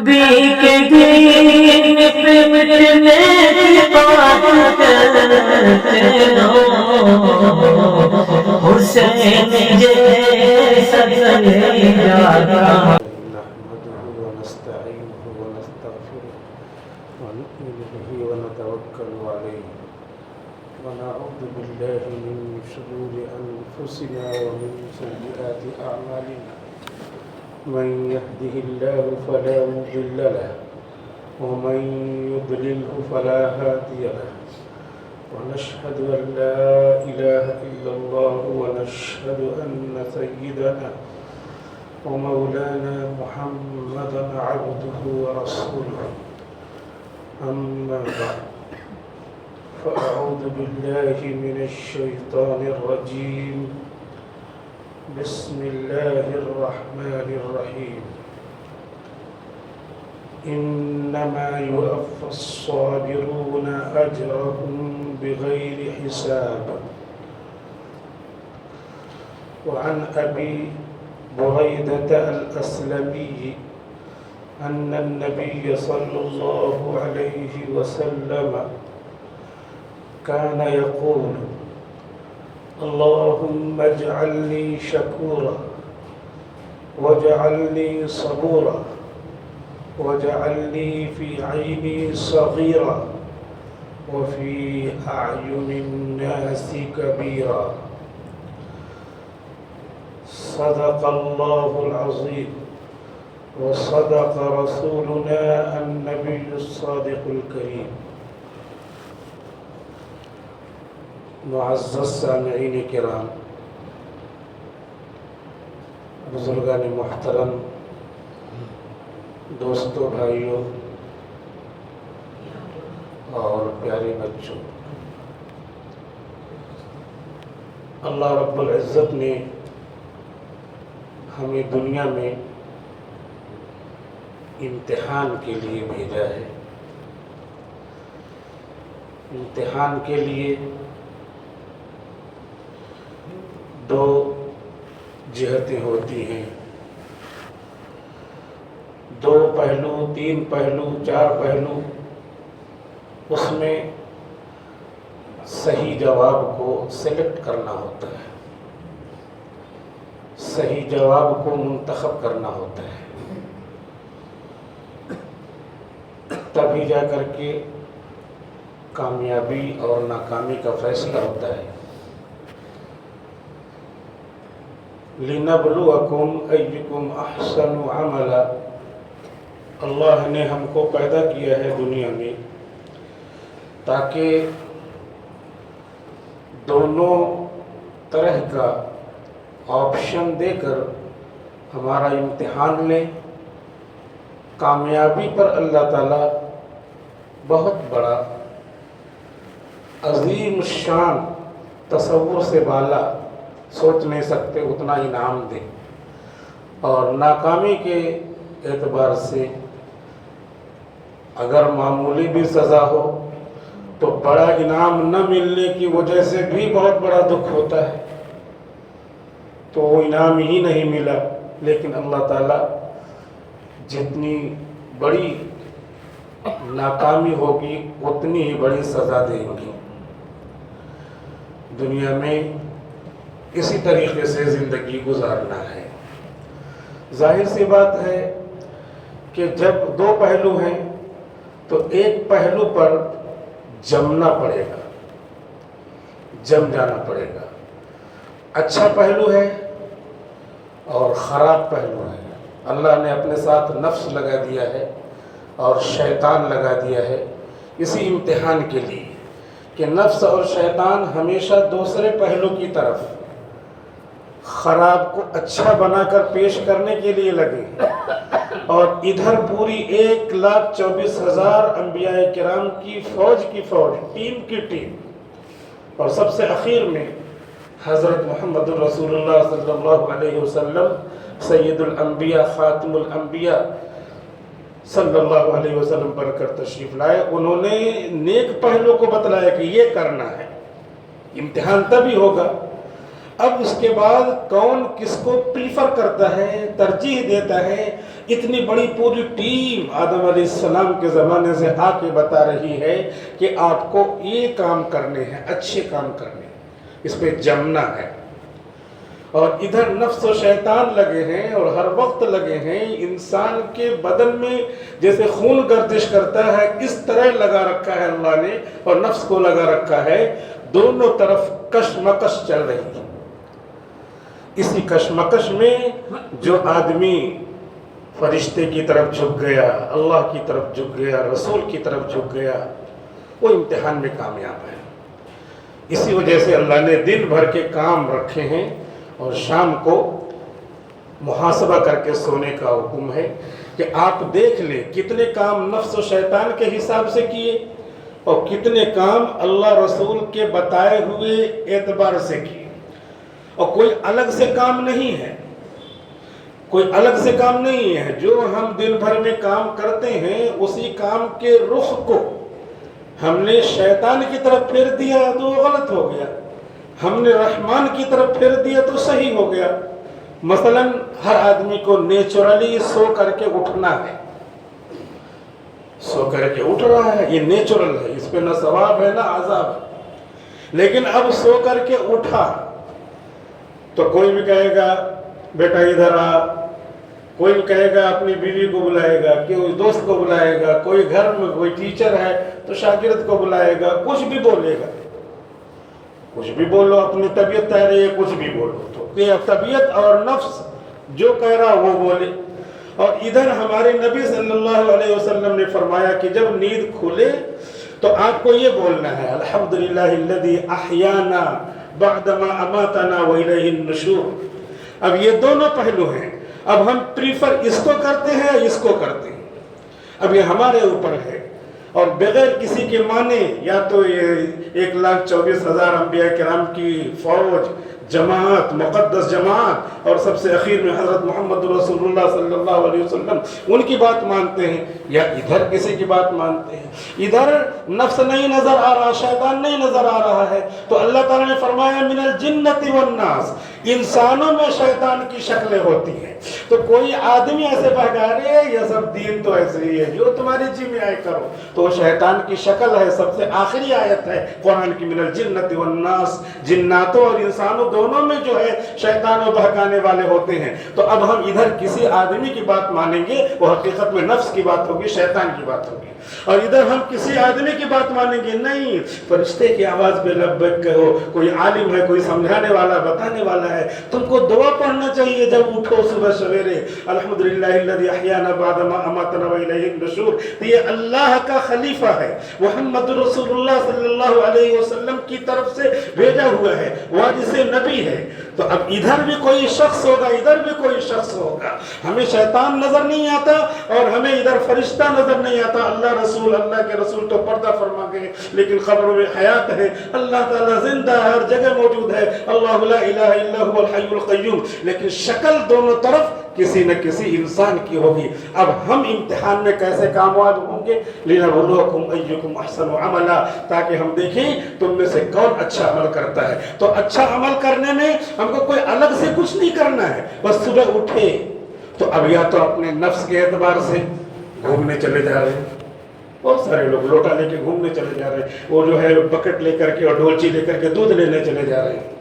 نبی کے دین پہ مٹنے کی بات کرتے ہو، حسین جیسا کلیجا نحمده ونستعينه ونستغفره ونؤمن به ونتوكل عليه ونعوذ بالله من شرور أنفسنا ومن سيئات أعمالنا من يهده الله فلا مضل له ومن يضلله فلا هادي له ونشهد أن لا إله إلا الله ونشهد أن سيدنا ومولانا محمدا عبده ورسوله أما بعد فأعوذ بالله من الشيطان الرجيم بسم الله الرحمن الرحيم إنما يوفى الصابرون أجرهم بغير حساب. وعن أبي بريدة الأسلمي أن النبي صلى الله عليه وسلم كان يقول اللهم اجعلني شكورا واجعلني صبورا واجعلني في عيني صغيرا وفي أعين الناس كبيرا. صدق الله العظيم وصدق رسولنا النبي الصادق الكريم. معزز سامعین کرام، بزرگان محترم، دوستوں، بھائیوں اور پیارے بچوں، اللہ رب العزت نے ہمیں دنیا میں امتحان کے لیے بھیجا ہے. امتحان کے لیے دو جہتیں ہوتی ہیں، دو پہلو، تین پہلو، چار پہلو. اس میں صحیح جواب کو سلیکٹ کرنا ہوتا ہے، صحیح جواب کو منتخب کرنا ہوتا ہے، تبھی جا کر کے کامیابی اور ناکامی کا فیصلہ ہوتا ہے. لِنَبْلُوَكُمْ أَيُّكُمْ أَحْسَنُ عَمَلًا. اللہ نے ہم کو پیدا کیا ہے دنیا میں تاکہ دونوں طرح کا آپشن دے کر ہمارا امتحان لیں. کامیابی پر اللہ تعالیٰ بہت بڑا عظیم الشان، تصور سے بالا، سوچ نہیں سکتے اتنا انعام دے، اور ناکامی کے اعتبار سے اگر معمولی بھی سزا ہو تو بڑا انعام نہ ملنے کی وجہ سے بھی بہت بڑا دکھ ہوتا ہے. تو وہ انعام ہی نہیں ملا، لیکن اللہ تعالیٰ جتنی بڑی ناکامی ہوگی اتنی ہی بڑی سزا دیں گی. دنیا میں اسی طریقے سے زندگی گزارنا ہے. ظاہر سی بات ہے کہ جب دو پہلو ہیں تو ایک پہلو پر جمنا پڑے گا، جم جانا پڑے گا. اچھا پہلو ہے اور خراب پہلو ہے. اللہ نے اپنے ساتھ نفس لگا دیا ہے اور شیطان لگا دیا ہے اسی امتحان کے لیے کہ نفس اور شیطان ہمیشہ دوسرے پہلو کی طرف خراب کو اچھا بنا کر پیش کرنے کے لیے لگے، اور ادھر پوری 1,24,000 انبیاء کرام کی فوج ٹیم کی ٹیم، اور سب سے اخیر میں حضرت محمد رسول اللہ صلی اللہ علیہ وسلم سید الانبیاء خاتم الانبیاء صلی اللہ علیہ وسلم بن کر تشریف لائے. انہوں نے نیک پہلو کو بتلایا کہ یہ کرنا ہے. امتحان تبھی ہوگا اب اس کے بعد کون کس کو پریفر کرتا ہے، ترجیح دیتا ہے، اتنی بڑی پوری ٹیم آدم علیہ السلام کے زمانے سے آ کے بتا رہی ہے کہ آپ کو یہ کام کرنے ہیں، اچھے کام کرنے ہیں، اس پہ جمنا ہے۔ اور ادھر نفس و شیطان لگے ہیں اور ہر وقت لگے ہیں، انسان کے بدن میں جیسے خون گردش کرتا ہے اس طرح لگا رکھا ہے اللہ نے، اور نفس کو لگا رکھا ہے، دونوں طرف کشمکش چل رہی ہے۔ اسی کشمکش میں جو آدمی فرشتے کی طرف جھک گیا، اللہ کی طرف جھک گیا، رسول کی طرف جھک گیا، وہ امتحان میں کامیاب ہے۔ اسی وجہ سے اللہ نے دن بھر کے کام رکھے ہیں اور شام کو محاسبہ کر کے سونے کا حکم ہے کہ آپ دیکھ لیں کتنے کام نفس و شیطان کے حساب سے کیے اور کتنے کام اللہ رسول کے بتائے ہوئے اعتبار سے کیے۔ اور کوئی الگ سے کام نہیں ہے، کوئی الگ سے کام نہیں ہے، جو ہم دن بھر میں کام کرتے ہیں اسی کام کے رخ کو ہم نے شیطان کی طرف پھیر دیا تو غلط ہو گیا، ہم نے رحمان کی طرف پھیر دیا تو صحیح ہو گیا۔ مثلا ہر آدمی کو نیچرلی سو کر کے اٹھنا ہے، سو کر کے اٹھ رہا ہے، یہ نیچرل ہے، اس پہ نہ ثواب ہے نہ عذاب ہے۔ لیکن اب سو کر کے اٹھا تو کوئی بھی کہے گا بیٹا ادھر آ، کوئی بھی کہے گا اپنی بیوی کو بلائے گا، کوئی دوست کو بلائے گا، کوئی گھر میں کوئی ٹیچر ہے تو شاگرد کو بلائے گا، کچھ بھی بولے گا، کچھ بھی بولو، اپنی طبیعت کہہ رہی ہے کچھ بھی بولو، تو یہ طبیعت اور نفس جو کہہ رہا وہ بولے۔ اور ادھر ہمارے نبی صلی اللہ علیہ وسلم نے فرمایا کہ جب نیند کھلے تو آپ کو یہ بولنا ہے الحمدللہ الذی احیانا بعدما اماتنا والیہ النشور۔ اب یہ دونوں پہلو ہیں، اب ہم پریفر اس کو کرتے ہیں یا اس کو کرتے ہیں، اب یہ ہمارے اوپر ہے۔ اور بغیر کسی کے مانے یا تو یہ 1,24,000 انبیاء کرام کی فوج، جماعت، مقدس جماعت، اور سب سے اخیر میں حضرت محمد رسول اللہ صلی اللہ علیہ وسلم، ان کی بات مانتے ہیں یا ادھر کسی کی بات مانتے ہیں۔ ادھر نفس نہیں نظر آ رہا، شیطان نہیں نظر آ رہا ہے تو اللہ تعالیٰ نے فرمایا من الجنت والناس، انسانوں میں شیطان کی شکلیں ہوتی ہیں۔ تو کوئی آدمی ایسے بہکا رہے ہیں یہ سب دین تو ایسے ہی ہے، جو تمہاری جی میں آئے کرو، تو وہ شیطان کی شکل ہے۔ سب سے آخری آیت ہے قرآن کی من الجنت والناس، جناتوں اور انسانوں دونوں میں جو ہے شیطان و بہکانے والے ہوتے ہیں۔ تو اب ہم ادھر کسی آدمی کی بات مانیں گے وہ حقیقت میں نفس کی بات ہوگی، شیطان کی بات ہوگی، اور ادھر ہم کسی آدمی کی بات مانیں گے نہیں، فرشتے کی آواز پہ لبیک کہو، کوئی عالم ہے، کوئی سمجھانے والا، بتانے والا ہے۔ تم کو دعا پڑھنا چاہیے جب اٹھو صبح سویرے، الحمدللہ الذی احیانا بعد ما اماتنا والیہ النشور۔ یہ اللہ کا خلیفہ ہے، محمد رسول اللہ صلی اللہ علیہ وسلم کی طرف سے بھیجا ہوا ہے، وارث نبی ہے۔ تو اب ادھر بھی کوئی شخص ہوگا، ادھر بھی کوئی شخص ہوگا، ہمیں شیطان نظر نہیں آتا اور ہمیں ادھر فرشتہ نظر نہیں آتا۔ اللہ کے رسول تو پردہ فرما گئے لیکن قبر میں حیات ہے، اللہ تعالیٰ زندہ ہے، ہر جگہ موجود ہے، اللہ لا الہ الا هو الحی القیوم، لیکن شکل دونوں طرف کسی نہ کسی انسان کی ہوگی۔ اب ہم امتحان میں کیسے کامیاب ہوں گے؟ لِنَبْلُوَكُمْ أَيُّكُمْ أَحْسَنُ عَمَلًا، تاکہ ہم دیکھیں تم میں سے کون اچھا عمل کرتا ہے۔ تو اچھا عمل کرنے میں ہم کو کوئی الگ سے کچھ نہیں کرنا ہے، بس صبح اٹھے تو اب یا تو اپنے نفس کے اعتبار سے گھومنے چلے جا رہے ہیں، بہت سارے لوگ لوٹا لے کے گھومنے چلے جا رہے ہیں، وہ جو ہے بکٹ لے کر کے اور ڈھولچی لے کر کے دودھ لینے چلے جا رہے ہیں،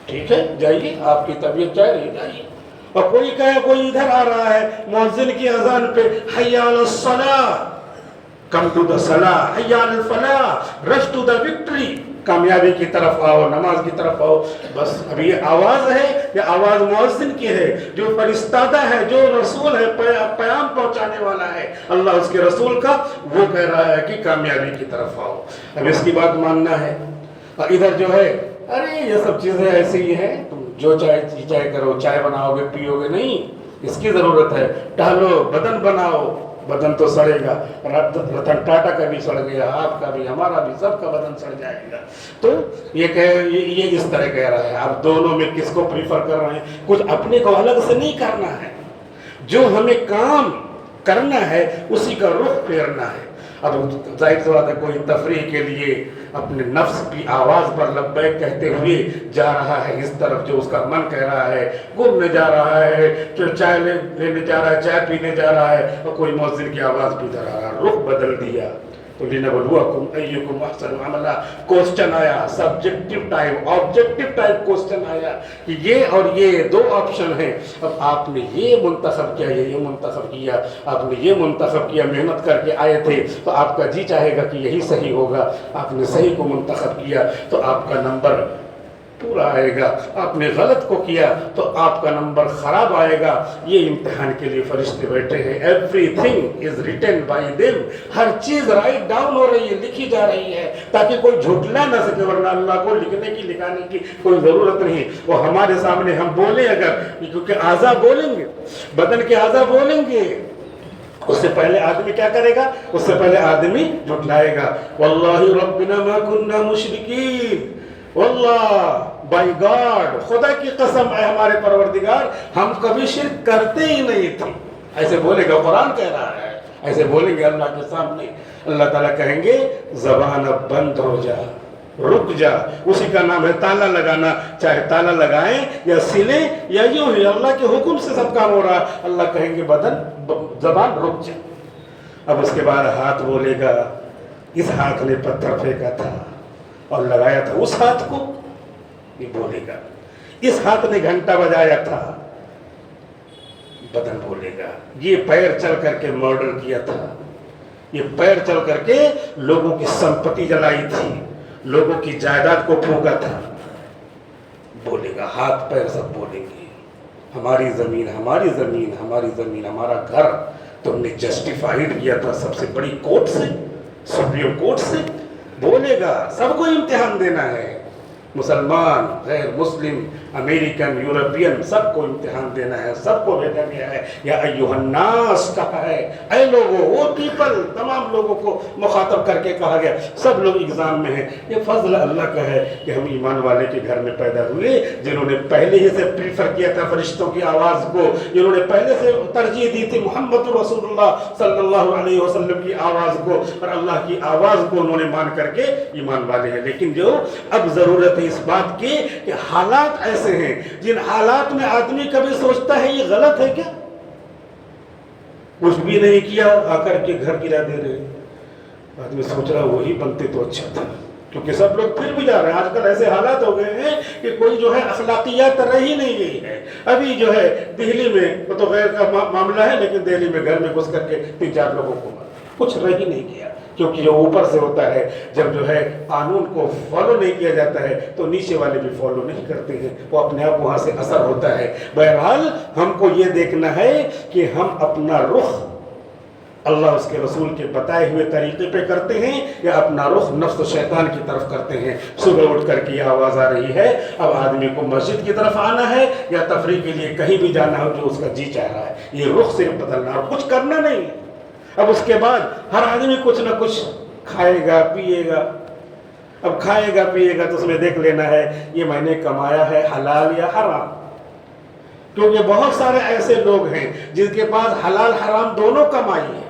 ٹھیک ہے جائیے، آپ کی طبیعت چاہ رہی جائیے۔ اور کوئی کہے کوئی ادھر آ رہا ہے مؤذن کی اذان پہ، حی علی الصلاۃ، کم ٹو دا صلاح، حی علی الفلاح، رش ٹو دا وکٹری، کامیابی کی طرف آؤ، نماز کی طرف آؤ۔ بس اب یہ آواز ہے، یہ آواز مؤذن کی ہے جو فرستادہ ہے، جو رسول ہے، پیام پہنچانے والا ہے اللہ اس کے رسول کا، وہ کہہ رہا ہے کہ کامیابی کی طرف آؤ، اب اس کی بات ماننا ہے۔ اور ادھر جو ہے ارے یہ سب چیزیں ایسی ہی ہیں، تم جو چاہے کرو، چائے بناؤ گے پیو گے نہیں، اس کی ضرورت ہے، ٹہلو، بدن بناؤ، بدن تو سڑے گا، رتن ٹاٹا کا بھی سڑ گیا، آپ کا بھی، ہمارا بھی، سب کا بدن سڑ جائے گا۔ تو یہ اس طرح کہہ رہا ہے، آپ دونوں میں کس کو پریفر کر رہے ہیں؟ کچھ اپنے کو الگ سے نہیں کرنا ہے، جو ہمیں کام کرنا ہے اسی کا رخ پھیرنا ہے۔ اب ظاہر سی بات ہے کوئی تفریح کے لیے اپنے نفس کی آواز پر لبیک کہتے ہوئے جا رہا ہے اس طرف جو اس کا من کہہ رہا ہے، گھومنے جا رہا ہے، پھر چائے لینے جا رہا ہے، چائے پینے جا رہا ہے، اور کوئی مؤذن کی آواز بھی جا رہا ہے، رخ بدل دیا تو لِنَبْلُوَكُمْ أَيُّكُمْ أَحْسَنُ عَمَلًا کوسچن آیا، subjective type objective type question آیا کہ یہ اور یہ دو آپشن ہیں، اب آپ نے یہ منتخب کیا، یہ منتخب کیا، آپ نے یہ منتخب کیا، محنت کر کے آئے تھے تو آپ کا جی چاہے گا کہ یہی صحیح ہوگا، آپ نے صحیح کو منتخب کیا تو آپ کا نمبر پورا آئے گا، آپ نے غلط کو کیا تو آپ کا نمبر خراب آئے گا۔ یہ امتحان کے لیے فرشتے بیٹھے ہیں، everything is written by them، ہر چیز رائٹ ڈاؤن ہو رہی ہے، لکھی جا رہی ہے تاکہ کوئی جھٹلا نہ سکے، ورنہ اللہ کو لکھنے کی لکھانے کی کوئی ضرورت نہیں، وہ ہمارے سامنے ہم بولیں اگر، کیونکہ اعضاء بولیں گے، بدن کے اعضاء بولیں گے، اس سے پہلے آدمی کیا کرے گا؟ اس سے پہلے آدمی جھٹلائے گا، واللہ ربنا ما کننا مشرکین، واللہ بائی گاڈ، خدا کی قسم ہے ہمارے پروردگار، ہم کبھی شرک کرتے ہی نہیں تھے، ایسے بولے گا، قرآن کہہ رہا ہے، ایسے بولیں گے اللہ کے سامنے، اللہ تعالیٰ کہیں گے زبان اب بند ہو جا، رک جا، اسی کا نام ہے تالا لگانا، چاہے تالا لگائیں یا سلیں یا یوں ہی اللہ کے حکم سے سب کام ہو رہا ہے، اللہ کہیں گے زبان رک جا۔ اب اس کے بعد ہاتھ بولے گا، اس ہاتھ نے پتھر پھینکا تھا اور لگایا تھا اس ہاتھ کو، یہ بولے گا، اس ہاتھ نے گھنٹہ بجایا تھا، بدن بولے گا، یہ پیر چل کر کے مرڈر کیا تھا، یہ پیر چل کر کے لوگوں کی سمپتی جلائی تھی، لوگوں کی جائیداد کو پھونکا تھا، بولے گا، ہاتھ پیر سب بولیں گے، ہماری زمین ہماری زمین ہماری زمین، ہمارا گھر تم نے جسٹیفائیڈ کیا تھا سب سے بڑی کورٹ سے، سپریم کورٹ سے، بولے گا، سب کو امتحان دینا ہے، مسلمان، غیر مسلم، امریکن، یورپین، سب کو امتحان دینا ہے، سب کو بھیجا گیا ہے، یا ایھا الناس کہا ہے، اے لوگوں، وہ پیپل، تمام لوگوں کو مخاطب کر کے کہا گیا، سب لوگ ایگزام میں ہیں، یہ فضل اللہ کا ہے کہ ہم ایمان والے کے گھر میں پیدا ہوئے، جنہوں نے پہلے ہی سے پریفر کیا تھا فرشتوں کی آواز کو، جنہوں نے پہلے سے ترجیح دی تھی محمد رسول اللہ صلی اللہ علیہ وسلم کی آواز کو، اور اللہ کی آواز کو انہوں نے مان کر کے ایمان والے ہیں۔ لیکن جو اب ضرورت ہے اس بات کی کہ حالات ایسے ہیں جن حالات میں آدمی کبھی سوچتا ہے یہ غلط ہے کیا، کچھ بھی نہیں کیا آ کر کے گھر گرا دے رہے، آدمی سوچ رہا وہی بنتے تو اچھا تھا، کیونکہ سب لوگ پھر بھی جا رہے ہیں، آج کل ایسے حالات ہو گئے ہیں کہ کوئی جو ہے اخلاقیات رہی نہیں گئی ہے۔ ابھی جو ہے دہلی میں، وہ تو غیر کا معاملہ ہے، لیکن دہلی میں گھر میں گھس کر کے 3-4 لوگوں کو مارا، کچھ رہ ہی نہیں کیا، کیونکہ جو اوپر سے ہوتا ہے، جب جو ہے قانون کو فالو نہیں کیا جاتا ہے تو نیچے والے بھی فالو نہیں کرتے ہیں، وہ اپنے آپ وہاں سے اثر ہوتا ہے۔ بہرحال ہم کو یہ دیکھنا ہے کہ ہم اپنا رخ اللہ اس کے رسول کے بتائے ہوئے طریقے پہ کرتے ہیں یا اپنا رخ نفس و شیطان کی طرف کرتے ہیں۔ صبح اٹھ کر کے یہ آواز آ رہی ہے، اب آدمی کو مسجد کی طرف آنا ہے یا تفریح کے لیے کہیں بھی جانا ہو جو اس کا جی چاہ رہا ہے، یہ رخ صرف بدلنا اور کچھ کرنا نہیں۔ اب اس کے بعد ہر آدمی کچھ نہ کچھ کھائے گا پیے گا، اب کھائے گا پیے گا تو اس میں دیکھ لینا ہے یہ میں نے کمایا ہے حلال یا حرام، کیونکہ بہت سارے ایسے لوگ ہیں جن کے پاس حلال حرام دونوں کمائی ہے۔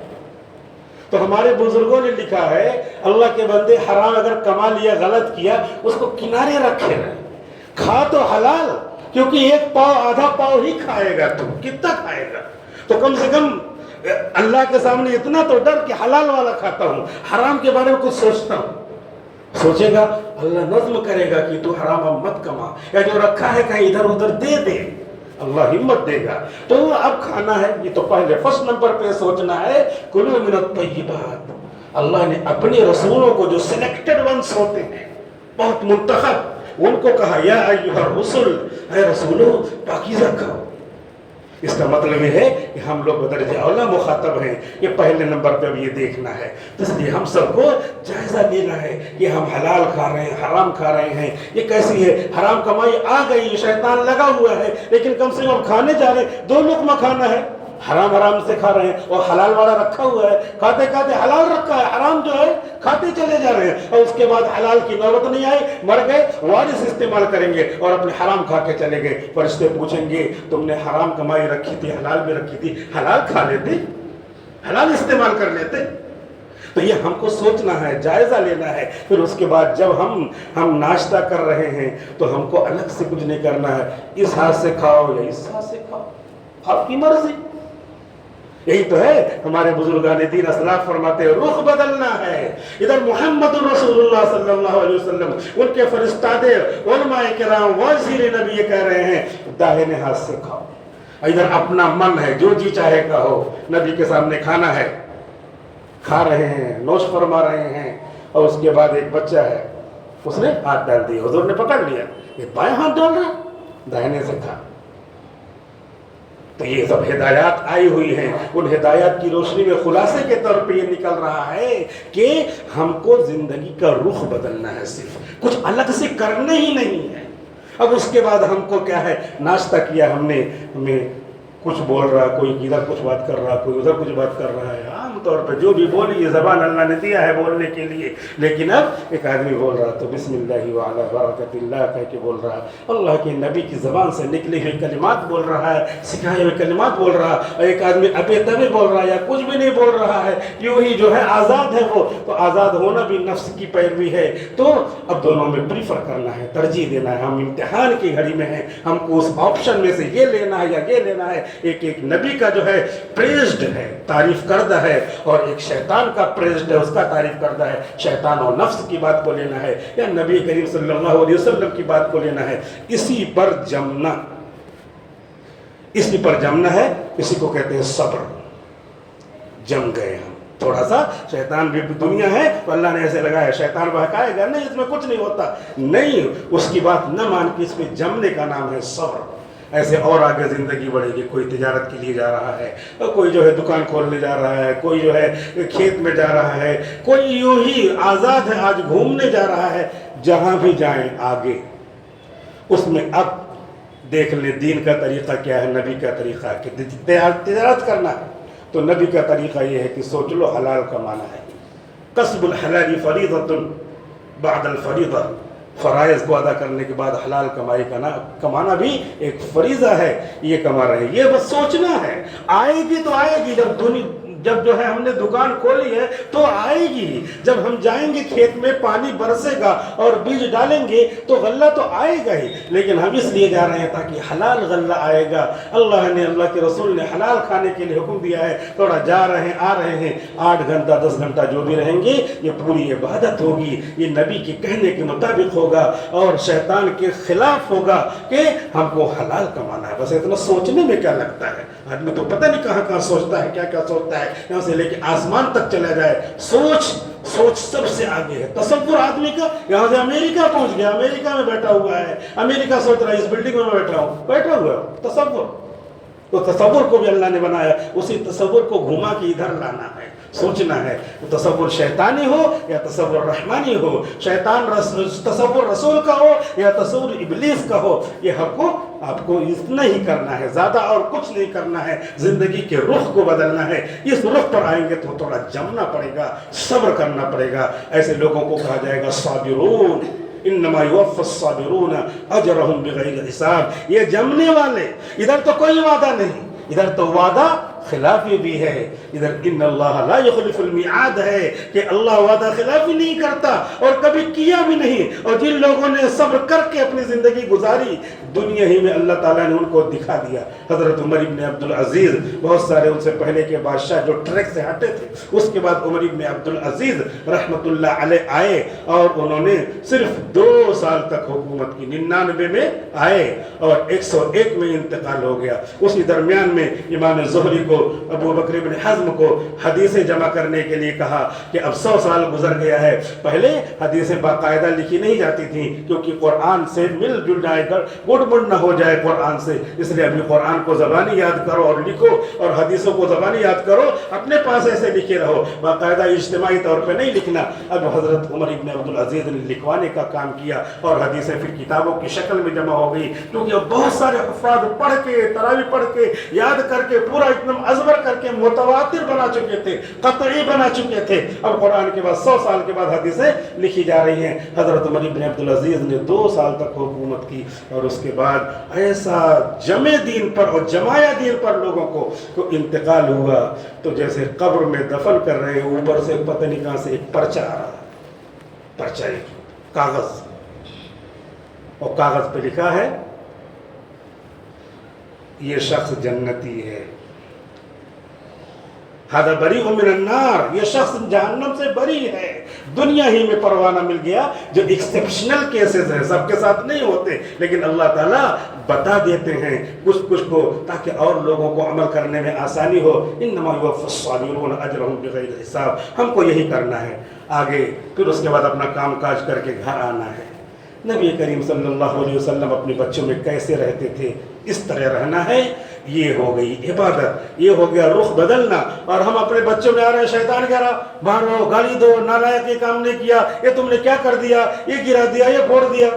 تو ہمارے بزرگوں نے لکھا ہے اللہ کے بندے حرام اگر کما لیا غلط کیا اس کو کنارے رکھے رہے، کھا تو حلال، کیونکہ ایک پاؤ آدھا پاؤ ہی کھائے گا، تو کتنا کھائے گا، تو کم سے کم اللہ کے سامنے اتنا تو ڈر کہ حلال والا کھاتا ہوں، حرام کے بارے میں کچھ سوچتا ہوں۔ سوچے گا اللہ نظم کرے گا کہ تو حرام اب مت کما، یا جو رکھا ہے کہیں ادھر ادھر دے دے، اللہ ہمت دے گا۔ تو اب کھانا ہے، یہ تو پہلے فرسٹ نمبر پہ سوچنا ہے کلوا من الطیبات۔ اللہ نے اپنے رسولوں کو جو سلیکٹڈ ونس ہوتے ہیں، بہت منتخب، ان کو کہا یا ایھا الرسل، اے رسولو پاکیزہ کھاؤ۔ اس کا مطلب یہ ہے کہ ہم لوگ بدرجہ اولا مخاطب ہیں، یہ پہلے نمبر پہ اب یہ دیکھنا ہے، اس لیے ہم سب کو جائزہ لینا ہے کہ ہم حلال کھا رہے ہیں حرام کھا رہے ہیں، یہ کیسی ہے، حرام کمائی آ گئی، شیطان لگا ہوا ہے، لیکن کم سے کم کھانے جا رہے ہیں، 2 لقمہ کھانا ہے، حرام حرام سے کھا رہے ہیں، اور حلال والا رکھا ہوا ہے، کھاتے کھاتے حلال رکھا ہے، حرام جو ہے کھاتے چلے جا رہے ہیں، اور اس کے بعد حلال کی نوبت نہیں آئی، مر گئے، وارث استعمال کریں گے اور اپنے حرام کھا کے چلے گئے، فرشتے پوچھیں گے تم نے حرام کمائی رکھی تھی، حلال بھی رکھی تھی، حلال کھا لیتے، حلال استعمال کر لیتے۔ تو یہ ہم کو سوچنا ہے، جائزہ لینا ہے. پھر اس کے بعد جب ہم ناشتہ کر رہے ہیں تو ہم کو الگ سے کچھ نہیں کرنا ہے، اس ہاتھ سے کھاؤ یا اس ہاتھ سے کھاؤ، آپ کی مرضی. یہی تو ہے ہمارے بزرگان دین اسلاف فرماتے ہیں رخ بدلنا ہے. ادھر محمد رسول اللہ صلی اللہ علیہ وسلم ان کے فرستادے علماء کرام وزیر نبی یہ کہہ رہے ہیں داہنے ہاتھ سے کھاؤ. ادھر اپنا من ہے جو جی چاہے کہو، نبی کے سامنے کھانا ہے، کھا رہے ہیں، نوش فرما رہے ہیں، اور اس کے بعد ایک بچہ ہے اس نے ہاتھ ڈال دیا، حضور نے پکڑ لیا، یہ بائیں ہاتھ ڈال رہا داہنے سے کھا. تو یہ سب ہدایات آئی ہوئی ہیں. ان ہدایات کی روشنی میں خلاصے کے طور پہ یہ نکل رہا ہے کہ ہم کو زندگی کا رخ بدلنا ہے، صرف کچھ الگ سے کرنا ہی نہیں ہے. اب اس کے بعد ہم کو کیا ہے، ناشتہ کیا ہم نے، ہمیں کچھ بول رہا، کوئی ادھر کچھ بات کر رہا، کوئی ادھر کچھ بات کر رہا ہے. عام طور پہ جو بھی بولی یہ زبان اللہ نے دیا ہے بولنے کے لیے، لیکن اب ایک آدمی بول رہا تو بسم اللہ وعلی برکت اللہ کہہ کے بول رہا، اللہ کے نبی کی زبان سے نکلی ہوئی کلمات بول رہا ہے، سکھائے ہوئے کلمات بول رہا. اور ایک آدمی ابے تبے بول رہا ہے یا کچھ بھی نہیں بول رہا ہے، یوں ہی جو ہے آزاد ہے وہ. تو آزاد ہونا بھی نفس کی پیروی ہے. تو اب دونوں میں پریفر کرنا ہے، ترجیح دینا ہے. ہم امتحان کی گھڑی میں ہیں، ہم کو اس آپشن میں سے یہ لینا ہے یا یہ لینا ہے. ایک نبی کا جو ہے پریزڈ ہے، تعریف کردہ ہے، اور ایک شیطان کا پریزڈ ہے، اس کا تعریف کردہ ہے. شیطان اور نفس کی بات کو لینا ہے یا نبی کریم صلی اللہ علیہ وسلم کی بات کو لینا ہے. اسی پر جمنا، اسی پر جمنا ہے. اسی کو کہتے ہیں صبر. جم گئے ہم تھوڑا سا، شیطان بھی دنیا ہے تو اللہ نے ایسے لگایا شیطان بہکائے گا نہیں، اس میں کچھ نہیں ہوتا نہیں، اس کی بات نہ مان کے اس پہ جمنے کا نام ہے صبر. ایسے اور آگے زندگی بڑھے گی. کوئی تجارت کے لیے جا رہا ہے، کوئی جو ہے دکان کھولنے جا رہا ہے، کوئی جو ہے کھیت میں جا رہا ہے، کوئی یوں ہی آزاد ہے آج گھومنے جا رہا ہے. جہاں بھی جائیں آگے اس میں اب دیکھ لیں دین کا طریقہ کیا ہے، نبی کا طریقہ کہ تجارت کرنا ہے تو نبی کا طریقہ یہ ہے کہ سوچ لو حلال کمانا ہے. کسب الحلال فریضۃ بعد الفریضہ، فرائض کو ادا کرنے کے بعد حلال کمائی کمانا بھی ایک فریضہ ہے. یہ کما رہے ہیں، یہ بس سوچنا ہے. آئے گی تو آئے گی. جب جو ہے ہم نے دکان کھولی ہے تو آئے گی. جب ہم جائیں گے کھیت میں پانی برسے گا اور بیج ڈالیں گے تو غلہ تو آئے گا ہی، لیکن ہم اس لیے جا رہے ہیں تاکہ حلال غلہ آئے گا. اللہ نے، اللہ کے رسول نے حلال کھانے کے لیے حکم دیا ہے. تھوڑا جا رہے ہیں آ رہے ہیں، 8 گھنٹہ 10 گھنٹہ جو بھی رہیں گے یہ پوری عبادت ہوگی. یہ نبی کے کہنے کے مطابق ہوگا اور شیطان کے خلاف ہوگا کہ ہم کو حلال کمانا ہے. بس اتنا سوچنے میں کیا لگتا ہے، آدمی تو پتہ نہیں کہاں کہاں سوچتا ہے، کیا کیا سوچتا ہے. یہاں سے لے کے آسمان تک چلا جائے، سوچ سب سے آگے ہے. تصور آدمی کا یہاں سے امریکہ پہنچ گیا، امریکہ میں بیٹھا ہوا ہے، امریکہ سوچ رہا ہے اس بلڈنگ میں بیٹھا ہوا ہوں. تصور، تو تصور کو بھی اللہ نے بنایا، اسی تصور کو گھما کے ادھر لانا ہے، سوچنا ہے. تصور شیطانی ہو یا تصور رحمانی ہو، تصور رسول کا ہو یا تصور ابلیس کا ہو، یہ حق کو آپ کو اتنا ہی کرنا ہے، زیادہ اور کچھ نہیں کرنا ہے. زندگی کے رخ کو بدلنا ہے. اس رخ پر آئیں گے تو تھوڑا جمنا پڑے گا، صبر کرنا پڑے گا. ایسے لوگوں کو کہا جائے گا صابرون، انما یوفی الصابرون اجرهم بغیر حساب. یہ جمنے والے، ادھر تو کوئی وعدہ نہیں، ادھر تو وعدہ خلافی بھی ہے. ادھر ان اللہ لا یخلف المیعاد ہے کہ اللہ وعدہ خلافی نہیں کرتا اور کبھی کیا بھی نہیں. اور جن لوگوں نے صبر کر کے اپنی زندگی گزاری، دنیا ہی میں اللہ تعالیٰ نے ان کو دکھا دیا. حضرت عمر ابن عبدالعزیز، بہت سارے ان سے پہلے کے بادشاہ جو ٹریک سے ہٹے تھے، اس کے بعد عمر ابن عبدالعزیز رحمت اللہ علیہ آئے اور انہوں نے صرف 2 سال تک حکومت کی. 99 میں آئے اور 101 میں انتقال ہو گیا. اسی درمیان میں امام زہری کو، ابو بکر بن حزم کو حدیثیں جمع کرنے کے لیے کہا کہ اب 100 سال گزر گیا ہے. پہلے حدیثیں باقاعدہ لکھی نہیں جاتی تھیں کیونکہ قرآن سے مل جل جائے گا، گڑ نہ ہو جائے قرآن سے. اس لیے ابھی قرآن کو زبانی یاد کرو اور لکھو، اور حدیثوں کو زبانی یاد کرو، اپنے پاس ایسے لکھے رہو، باقاعدہ اجتماعی طور پہ نہیں لکھنا. اب حضرت عمر ابن عبدالعزیز نے لکھوانے کا کام کیا اور حدیثیں پھر کتابوں کی شکل میں جمع ہو گئی. کیونکہ بہت سارے حفاظ پڑھ کے، تراویح پڑھ کے، یاد کر کے، پورا ایک دم ازبر کر کے، متواتر متواتر بنا چکے تھے، قطعی بنا چکے تھے. اب قرآن کے بعد 100 سال کے بعد حدیثیں لکھی جا رہی ہیں. حضرت عمر بن عبدالعزیز نے 2 سال تک حکومت کی اور اس کے بعد ایسا جمع دین پر اور جمایا دین پر لوگوں کو انتقال ہوا تو جیسے قبر میں دفن کر رہے ہیں، اوپر سے پتہ نہیں کہاں سے ایک پرچہ آ رہا، پرچہ ایک کاغذ، اور کاغذ پہ لکھا ہے یہ شخص جنتی ہے، ہذا بریء من النار، یہ شخص جہنم سے بری ہے. دنیا ہی میں پروانہ مل گیا. جو ایکسیپشنل کیسز ہیں، سب کے ساتھ نہیں ہوتے، لیکن اللہ تعالیٰ بتا دیتے ہیں کچھ کو تاکہ اور لوگوں کو عمل کرنے میں آسانی ہو. انما یوفی الصابرون اجرهم بغیر حساب. ہم کو یہی کرنا ہے آگے، پھر اس کے بعد اپنا کام کاج کر کے گھر آنا ہے. نبی کریم صلی اللہ علیہ وسلم اپنے بچوں میں کیسے رہتے تھے، اس طرح رہنا ہے. یہ ہو گئی عبادت، یہ ہو گیا رخ بدلنا. اور ہم اپنے بچوں میں آ رہے ہیں، شیطان کہہ رہا مارو، گالی دو، نالائق یہ کام نہیں کیا، یہ تم نے کیا کر دیا، یہ گرا دیا، یہ پھوڑ دیا.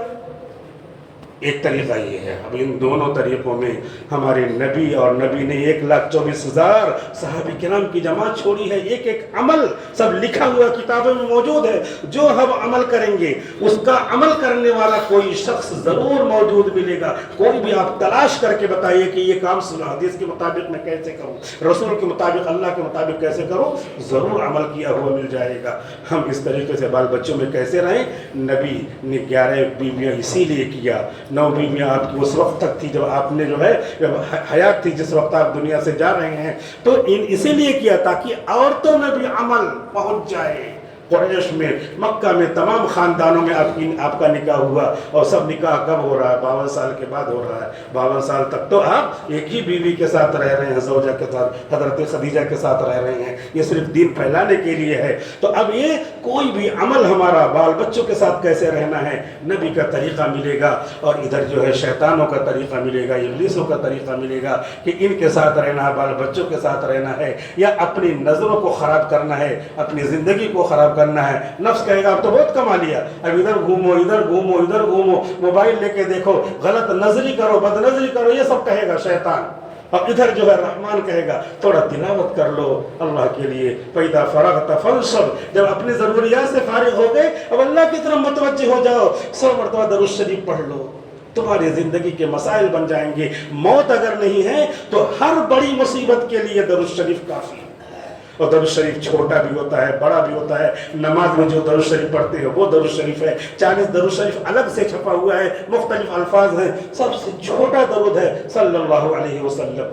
ایک طریقہ یہ ہے. اب ان دونوں طریقوں میں ہمارے نبی اور نبی نے 1,24,000 صحابہ کرام کی جماعت چھوڑی ہے. ایک ایک عمل سب لکھا ہوا کتابوں میں موجود ہے. جو ہم عمل کریں گے اس کا عمل کرنے والا کوئی شخص ضرور موجود ملے گا. کوئی بھی آپ تلاش کر کے بتائیے کہ یہ کام سنا حدیث کے مطابق میں کیسے کروں، رسول کے مطابق، اللہ کے مطابق کیسے کروں، ضرور عمل کیا ہوا مل جائے گا. ہم اس طریقے سے بال بچوں میں کیسے رہیں. نبی نے 11 بیویاں اسی لیے کیا. 9 بیویاں آپ کی اس وقت تک تھی جب آپ نے جو ہے حیات تھی، جس وقت آپ دنیا سے جا رہے ہیں. تو اسی لیے کیا تاکہ عورتوں میں بھی عمل پہنچ جائے. قریش میں، مکہ میں تمام خاندانوں میں آپ کا نکاح ہوا. اور سب نکاح کب ہو رہا ہے؟ 52 سال کے بعد ہو رہا ہے. 52 سال تک تو آپ ایک ہی بیوی کے ساتھ رہ رہے ہیں، زوجہ کے ساتھ، حضرت خدیجہ کے ساتھ رہ رہے ہیں. یہ صرف دین پھیلانے کے لیے ہے. تو اب یہ کوئی بھی عمل ہمارا بال بچوں کے ساتھ کیسے رہنا ہے، نبی کا طریقہ ملے گا. اور ادھر جو ہے شیطانوں کا طریقہ ملے گا، ابلیسوں کا طریقہ ملے گا کہ ان کے ساتھ رہنا ہے، بال بچوں کے ساتھ رہنا ہے، یا اپنی نظروں کو خراب کرنا ہے، اپنی زندگی کو خراب کرنا ہے. نفس کہے گا اب تو بہت کما لیا، اب ادھر گھومو، ادھر گھومو، ادھر گھومو، موبائل لے کے دیکھو، غلط نظری کرو، بد نظری کرو، یہ سب کہے گا شیطان. اور ادھر جو ہے رحمان کہے گا تھوڑا تلاوت کر لو اللہ کے لیے. فَإِذَا فَرَغْتَ فَانْصَبْ. جب اپنی ضروریات سے فارغ ہو گئے اب اللہ کی طرف متوجہ ہو جاؤ. 100 مرتبہ درود شریف پڑھ لو، تمہاری زندگی کے مسائل بن جائیں گے. موت اگر نہیں ہے تو ہر بڑی مصیبت کے لیے درود شریف کافی ہے. اور درود شریف چھوٹا بھی ہوتا ہے، بڑا بھی ہوتا ہے. نماز میں جو درود شریف پڑھتے ہیں وہ درود شریف ہے. 40 درود شریف الگ سے چھپا ہوا ہے، مختلف الفاظ ہیں. سب سے چھوٹا درود ہے صلی اللہ علیہ وسلم.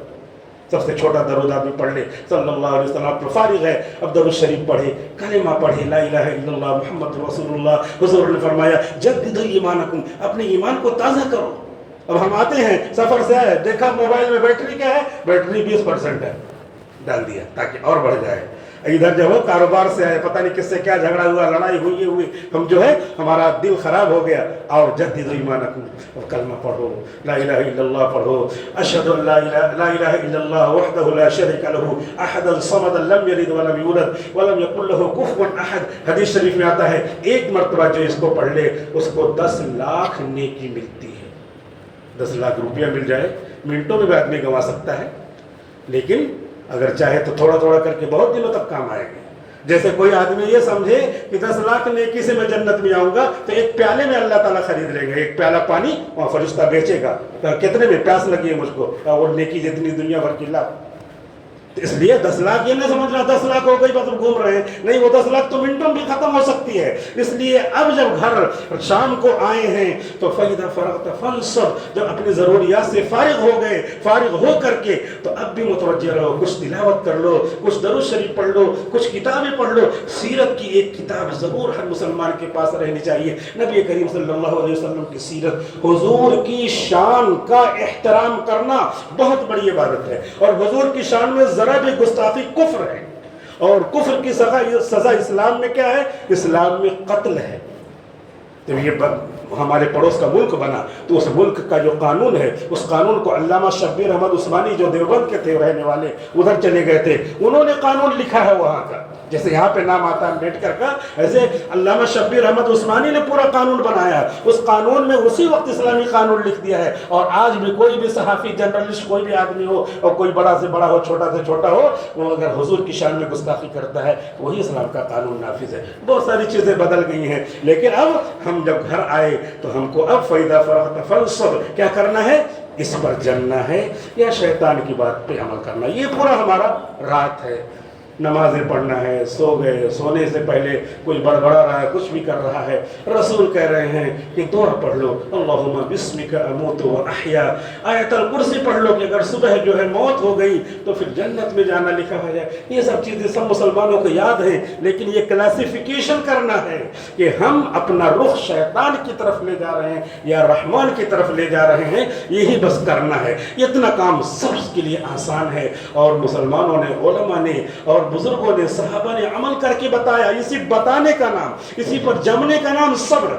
سب سے چھوٹا درود آدمی پڑھ لے صلی اللہ علیہ وسلم. آپ فارغ ہے اب درود شریف پڑھے، کلمہ پڑھے لا الہ الا اللہ محمد رسول اللہ. حضور نے فرمایا جددوا ایمانکم، اپنے ایمان کو تازہ کرو. اب ہم آتے ہیں سفر سے آئے، دیکھا موبائل میں بیٹری کیا ہے، بیٹری 20% ہے، ڈال دیا تاکہ اور بڑھ جائے. ادھر جو ہے کاروبار سے آئے، پتہ نہیں کس سے کیا جھگڑا ہوا، لڑائی ہوئی، ہم جو ہے ہمارا دل خراب ہو گیا. اور جددوا ایمانکم، اور کلمہ پڑھو، لا الہ الا اللہ پڑھو. اشہد ان لا الہ الا اللہ وحدہ لا شریک لہ احد الصمد لم یلد ولم یولد ولم یکن لہ کفوا احد. حدیث شریف میں آتا ہے ایک مرتبہ جو اس کو پڑھ لے اس کو 10 لاکھ نیکی ملتی ہے. 10 لاکھ روپیہ مل جائے، منٹوں میں بھی آدمی گنوا سکتا ہے، لیکن اگر چاہے تو تھوڑا تھوڑا کر کے بہت دنوں تک کام آئے گا. جیسے کوئی آدمی یہ سمجھے کہ 10 لاکھ نیکی سے میں جنت میں آؤں گا تو ایک پیالے میں اللہ تعالیٰ خرید لے گا. ایک پیالہ پانی وہاں فرشتہ بیچے گا، کتنے میں پیاس لگی ہے مجھ کو، اور نیکی جتنی دنیا بھر کی لاکھ. اس لیے 10 لاکھ یہ نہ سمجھ رہا 10 لاکھ ہو گئی بس گھوم رہے ہیں، نہیں، وہ 10 لاکھ تو منٹوں میں ختم ہو سکتی ہے. اس لیے اب جب گھر شام کو آئے ہیں تو فَإِذَا فَرَغْتَ فَانْصَبْ، جب اپنی ضروریات سے فارغ ہو گئے، فارغ ہو کر کے تو اب بھی متوجہ رہو، کچھ تلاوت کر لو، کچھ درود شریف پڑھ لو، کچھ کتابیں پڑھ لو. سیرت کی ایک کتاب ضرور ہر مسلمان کے پاس رہنی چاہیے. نبی کریم صلی اللہ علیہ وسلم کی سیرت، حضور کی شان کا احترام کرنا بہت بڑی عبادت ہے. اور حضور کی شان میں ذرا بھی گستاخی کفر ہے. اور کفر کی سزا اسلام میں کیا ہے؟ اسلام میں قتل ہے. تو یہ ہمارے پڑوس کا ملک بنا تو اس ملک کا جو قانون ہے اس قانون کو علامہ شبیر احمد عثمانی جو دیوبند کے تھے رہنے والے ادھر چلے گئے تھے, انہوں نے قانون لکھا ہے وہاں کا, جیسے یہاں پہ نام آتا ہے امبیڈکر کا, ایسے علامہ شبیر احمد عثمانی نے پورا قانون بنایا ہے. اس قانون میں اسی وقت اسلامی قانون لکھ دیا ہے. اور آج بھی کوئی بھی صحافی جرنلسٹ کوئی بھی آدمی ہو اور کوئی بڑا سے بڑا ہو چھوٹا سے چھوٹا ہو, وہ اگر حضور کی شان میں گستاخی کرتا ہے وہی اسلام کا قانون نافذ ہے. بہت ساری چیزیں بدل گئی ہیں, لیکن اب ہم جب گھر آئے تو ہم کو اب فَإِذَا فَرَغْتَ فَانصَبْ کیا کرنا ہے, اس پر جمنا ہے یا شیطان کی بات پہ عمل کرنا. یہ پورا ہمارا رات ہے. نمازیں پڑھنا ہے, سو گئے, سونے سے پہلے کوئی بڑبڑا رہا ہے, کچھ بھی کر رہا ہے, رسول کہہ رہے ہیں کہ دعا پڑھ لو, اللہم بسمک اموت و احیا, آیت الکرسی پڑھ لو کہ اگر صبح جو ہے موت ہو گئی تو پھر جنت میں جانا لکھا ہوا ہے. یہ سب چیزیں سب مسلمانوں کو یاد ہیں, لیکن یہ کلاسیفیکیشن کرنا ہے کہ ہم اپنا رخ شیطان کی طرف لے جا رہے ہیں یا رحمان کی طرف لے جا رہے ہیں, یہی بس کرنا ہے. اتنا کام سب کے لیے آسان ہے, اور مسلمانوں نے, علماء نے اور بزرگوں نے, صحابہ نے عمل کر کے بتایا. اسی بتانے کا نام, اسی پر جمنے کا نام صبر,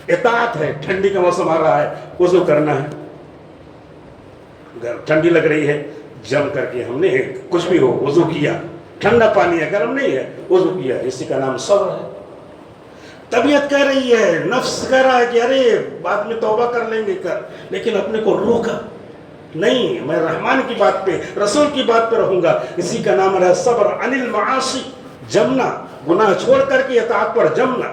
اطاعت ہے. ٹھنڈی کا موسم آ رہا ہے, وضو کرنا ہے, ٹھنڈی لگ رہی ہے, جم کر کے ہم نے کچھ بھی ہو وضو کیا, ٹھنڈا پانی ہے, گرم نہیں ہے, وضو کیا, اسی کا نام صبر ہے. طبیعت کہہ رہی ہے, نفس کہہ رہا ہے کہ ارے بعد میں توبہ کر لیں گے کر, لیکن اپنے کو روکا نہیں, میں رحمان کی بات پہ, رسول کی بات پہ رہوں گا. اسی کا نام ہے صبر عن المعاصی, جمنا, گناہ چھوڑ کر کے اطاعت پر جمنا.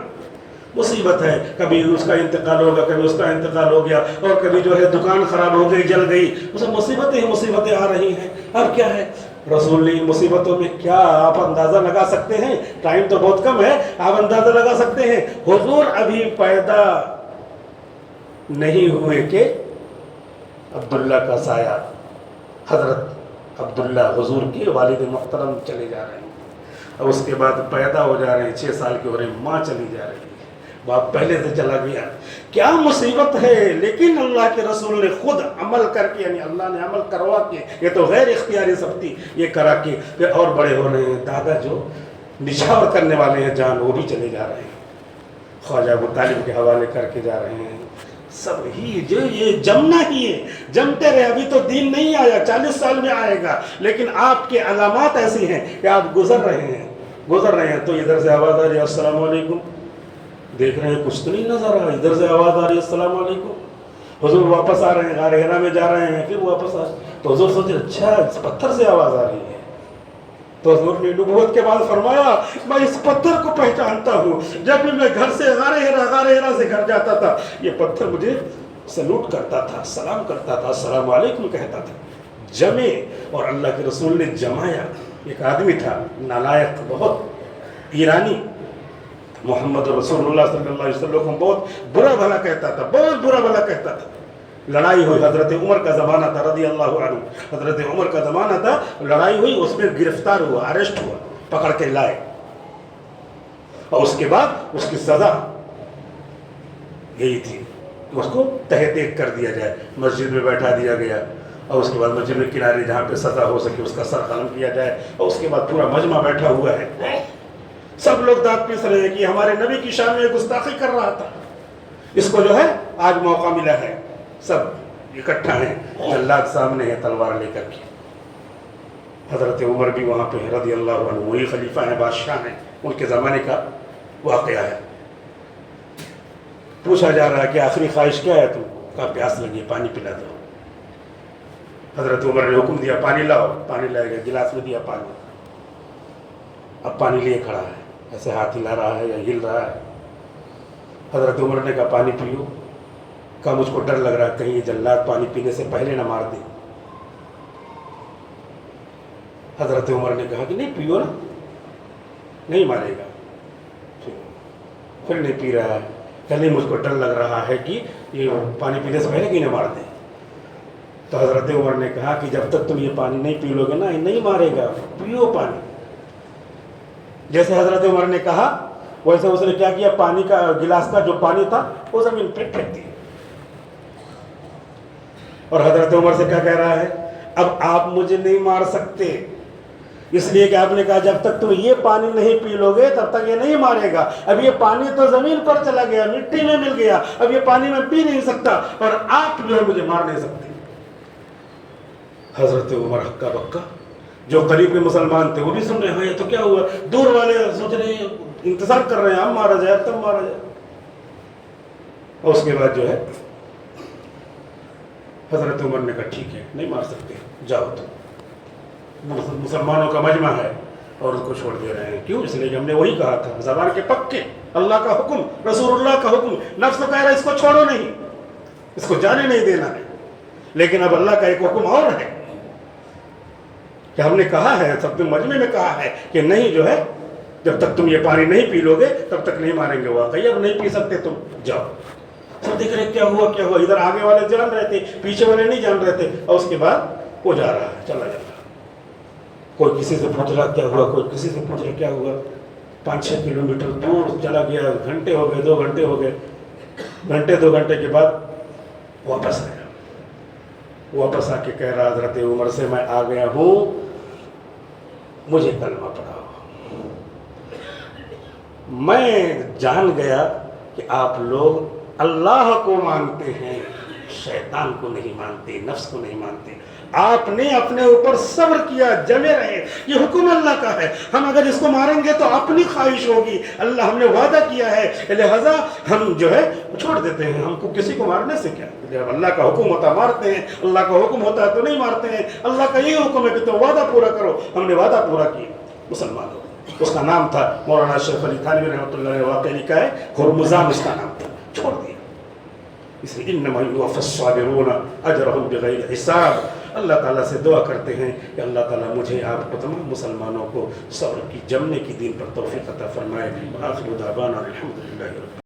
مصیبت ہے, کبھی اس کا انتقال ہوگا, کبھی اس کا انتقال ہو گیا, اور کبھی جو ہے دکان خراب ہو گئی, جل گئی, اسے مصیبتیں آ رہی ہیں. اب کیا ہے, رسول نے مصیبتوں میں کیا آپ اندازہ لگا سکتے ہیں, ٹائم تو بہت کم ہے, آپ اندازہ لگا سکتے ہیں. حضور ابھی پیدا نہیں ہوئے کہ عبداللہ کا سایہ, حضرت عبداللہ حضور کے والد محترم چلے جا رہے ہیں, اور اس کے بعد پیدا ہو جا رہے ہیں, 6 سال کے ہو رہے ہیں, ماں چلی جا رہی ہے, باپ پہلے سے چلا گیا. کیا مصیبت ہے, لیکن اللہ کے رسول نے خود عمل کر کے, یعنی اللہ نے عمل کروا کے, یہ تو غیر اختیاری سب تھی, یہ کرا کے پھر اور بڑے ہو رہے ہیں. دادا جو نچھاور کرنے والے ہیں جان, وہ بھی چلے جا رہے ہیں, خواجہ ابو طالب کے حوالے کر کے جا رہے ہیں. سب ہی جو یہ جمنا ہی ہے, جمتے رہے. ابھی تو دین نہیں آیا, 40 سال میں آئے گا, لیکن آپ کے علامات ایسی ہیں کہ آپ گزر رہے ہیں تو ادھر سے آواز آ رہی ہے السلام علیکم, دیکھ رہے ہیں کچھ تو نہیں نظر آ رہا, ادھر سے آواز آ رہی ہے السلام علیکم, حضور واپس آ رہے ہیں, غار حرا میں جا رہے ہیں, پھر واپس آ رہے ہیں, تو حضور سوچے اچھا اس پتھر سے آواز آ رہی ہے. تو حضور نے نبوت کے بعد فرمایا میں اس پتھر کو پہچانتا ہوں, جب بھی میں گھر سے غار حرا سے گھر جاتا تھا یہ پتھر مجھے سلوٹ کرتا تھا, سلام کرتا تھا, السلام علیکم کہتا تھا. جمے, اور اللہ کے رسول نے جمایا. ایک آدمی تھا نالائق بہت, ایرانی, محمد رسول اللہ صلی اللہ علیہ وسلم کو بہت برا بھلا کہتا تھا, بہت برا بھلا کہتا تھا. لڑائی ہوئی, حضرت عمر کا زمانہ تھا رضی اللہ عنہ, حضرت عمر کا زمانہ تھا, لڑائی ہوئی, اس میں گرفتار ہوا, اریسٹ ہوا, پکڑ کے لائے, اور اس کے بعد اس کی سزا یہی تھی کہ اس کو تہہ دیکھ کر دیا جائے, مسجد میں بیٹھا دیا گیا, اور اس کے بعد مسجد میں کنارے جہاں پہ سزا ہو سکے اس کا سر قلم کیا جائے, اور اس کے بعد پورا مجمع بیٹھا ہوا ہے, سب لوگ داد پیس رہے ہیں کہ ہمارے نبی کی شان میں گستاخی کر رہا تھا. اس کو جو ہے آج موقع ملا ہے, سب اکٹھا ہیں, جلاد سامنے ہے تلوار لے کر کے. حضرت عمر بھی وہاں پہ رضی اللہ عنہ, وہی خلیفہ ہیں, بادشاہ ہیں, ان کے زمانے کا واقعہ ہے. پوچھا جا رہا ہے کہ آخری خواہش کیا ہے, تم کا پیاس لگی ہے, پانی پلا دو. حضرت عمر نے حکم دیا پانی لاؤ, پانی لائے گا, گلاس میں دیا پانی, اب پانی لیے کھڑا ہے, ایسے ہاتھ ہلا رہا ہے یا ہل رہا ہے. حضرت عمر نے کہا پانی پیو. کہا مجھ کو ڈر لگ رہا ہے کہیں یہ جلاد پانی پینے سے پہلے نہ مار دے. حضرت عمر نے کہا کہ نہیں پیو نا, نہیں مارے گا. پھر نہیں پی رہا ہے, کہ نہیں مجھ کو ڈر لگ رہا ہے کہ یہ پانی پینے سے پہلے کہیں نہ مار دے. تو حضرت عمر نے کہا کہ جب تک تم یہ پانی نہیں پی لو گے نا, نہیں مارے گا, پیو پانی. جیسے حضرت عمر نے کہا ویسے اس نے کیا کیا, پانی کا گلاس کا جو پانی تھا وہ زمین پہ پھینک دیا. اور حضرت عمر سے کیا کہہ رہا ہے, اب آپ مجھے نہیں مار سکتے, اس لیے کہ آپ نے کہا جب تک تم یہ پانی نہیں پی لو گے تب تک یہ نہیں مارے گا. اب یہ پانی تو زمین پر چلا گیا, مٹی میں مل گیا, اب یہ پانی میں پی نہیں سکتا اور آپ جو ہے مجھے مار نہیں سکتے. حضرت عمر ہکا بکا, جو قریب کے مسلمان تھے وہ بھی سن رہے ہیں, یہ تو کیا ہوا. دور والے سوچ رہے ہیں, انتظار کر رہے ہیں اب مارا جائے اب تب مارا جائے. اور اس کے بعد جو ہے حضرت عمر نے کہا ٹھیک ہے نہیں مار سکتے, جاؤ تم, مسلمانوں کا مجمع ہے اور اس کو چھوڑ دے رہے ہیں. کیوں؟ اس لیے کہ ہم نے وہی کہا تھا, زبان کے پکے, اللہ کا حکم, رسول اللہ کا حکم, نفس کہہ رہا ہے اس کو چھوڑو نہیں, اس کو جانے نہیں دینا ہے. لیکن اب اللہ کا ایک حکم اور ہے کہ ہم نے کہا ہے, سب نے مجمع میں کہا ہے کہ نہیں جو ہے جب تک تم یہ پانی نہیں پی لو گے تب تک نہیں ماریں گے. واقعی اب نہیں پی سکتے تم, جاؤ. سب دیکھ رہے کیا ہوا کیا ہوا, ادھر آگے والے جان رہے تھے, پیچھے والے نہیں جان رہے تھے. اور اس کے بعد وہ جا رہا ہے, چلا جا رہا. کوئی کسی سے پوچھ رہا کیا ہوا, کوئی کسی سے پوچھ رہا کیا ہوا. 5-6 کلومیٹر دور چلا گیا, گھنٹے ہو گئے, 2 گھنٹے ہو گئے. گھنٹے 2 گھنٹے کے بعد واپس آیا. واپس آ کے کہہ رہا حضرت عمر سے, میں آ گیا ہوں, مجھے کلمہ پڑھاؤ. میں جان گیا کہ آپ لوگ اللہ کو مانتے ہیں, شیطان کو نہیں مانتے, نفس کو نہیں مانتے. آپ نے اپنے اوپر صبر کیا, جمے رہے. یہ حکم اللہ کا ہے, ہم اگر اس کو ماریں گے تو اپنی خواہش ہوگی. اللہ ہم نے وعدہ کیا ہے, لہذا ہم جو ہے چھوڑ دیتے ہیں. ہم کو کسی کو مارنے سے کیا, جب اللہ کا حکم ہوتا مارتے ہیں, اللہ کا حکم ہوتا ہے تو نہیں مارتے ہیں. اللہ کا یہی حکم ہے کہ تم وعدہ پورا کرو. ہم نے وعدہ پورا کیا. مسلمانوں, اس کا نام تھا مولانا اشرف علی تھانوی رحمۃ اللہ علیہ, واقعہ لکھا ہے, ہرمزان اس کا نام تھا, چھوڑ دیا. اس لیے انما یوفی الصابرون اجرهم بغیر حساب. اللہ تعالیٰ سے دعا کرتے ہیں کہ اللہ تعالیٰ مجھے آپ کو تمام مسلمانوں کو صبر کی, جمنے کی دین پر توفیق عطا فرمائے. آخر دعوانا الحمدللہ.